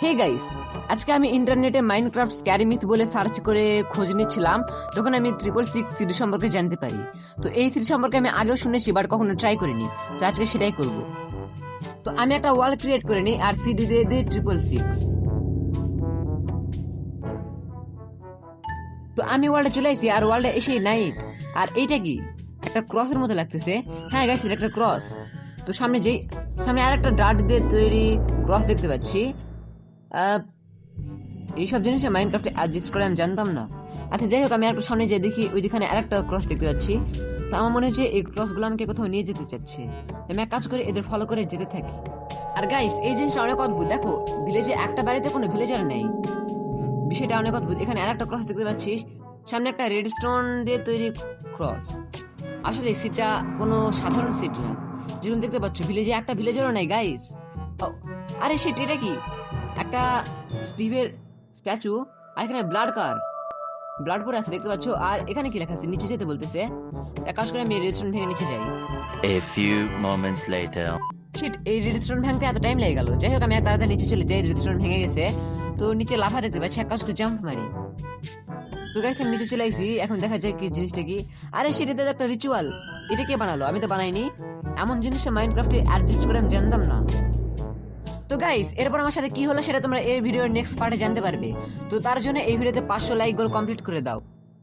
Hey guys, আজকে আমি ইন্টারনেটে মাইনক্রাফট স্ক্যারি মিথ বলে সার্চ করে খোঁজ নিচ্ছিলাম, তখন আমি 666 সিরিজ সম্পর্কে জানতে পারি। তো এই সিরিজ সম্পর্কে আমি আগেও শুনেছি বাট কখনো ট্রাই করিনি, তো আজকে সেটাই করব। তো আমি একটা ওয়াল ক্রিয়েট করে নিই আর সিডি দিয়ে দিই 666। তো আমি ওয়ার্ল্ডে চলে আসি আর ওয়ার্ল্ডে এসে নাইট। আর এইটা কি একটা ক্রসের মতো লাগতেছে। হ্যাঁ গাইস, এটা একটা ক্রস। তো সামনে আর একটা ডার্ট দিয়ে তৈরি ক্রস দেখতে পাচ্ছি। আহ, এইসব জিনিসে মাইনক্রাফটে অ্যাডজাস্ট করে আমি জানতাম না। আচ্ছা যাই হোক, আমি আর সামনে যে দেখি ওইখানে আরেকটা ক্রস দেখতে পাচ্ছি। তো আমার মনে হচ্ছে এই ক্রসগুলো আমাকে কোথাও নিয়ে যেতে চাচ্ছে। তো আমি এক কাজ করে এদের ফলো করে যেতে থাকি। আর গাইস, এই জিনিসটা অনেক অদ্ভুত। দেখো, ভিলেজে একটা বাড়িতে কোনো ভিলেজার নেই, বিষয়টা অনেক অদ্ভুত। এখানে আরেকটা ক্রস দেখতে পাচ্ছিস, সামনে একটা রেড স্টোন দিয়ে তৈরি ক্রস। আসলে সিটটা কোনো সাধারণ সিট না, যেরকম দেখতে পাচ্ছ ভিলেজে একটা ভিলেজারও নাই গাইস। আরে শিট, এটা কি একটা স্টিভের স্ট্যাচু। আর এখানে ব্লাড পরে আছে দেখতে পাচ্ছ। আর এখানে কি লেখা আছে, নিচে যেতে বলতেছে। এক কাজ করে আমি রেজিস্ট্রেশন ভেঙে নিচে যাই। A few moments later. Shit, এই রেজিস্ট্রেশন ভাঙতে এত টাইম লেগে গেল। যাই হোক, আমি তাড়াতাড়ি নিচে চলে যাই। রেজিস্ট্রেশন ভেঙে গেছে, তো নিচে লাফা দেখতে পাচ্ছি। এক কাজ করে জাম্প মারি। তো গাইস, আমি নিচে চলে আইছি। এখন দেখা যায় কি জিনিসটা কি। আরে সেটাতে একটা রিচুয়াল। এটা কে বানালো? আমি তো বানাইনি। এমন জিনিসটা মাইনক্রাফটে অ্যাডজাস্ট করে আমি জানতাম না। তো গাইস, এরপর আমার সাথে কি হলো সেটা তোমরা এই ভিডিওর নেক্সট পার্টে জানতে পারবে। তো তার জন্য এই ভিডিওতে 500 লাইক গোল কমপ্লিট করে দাও।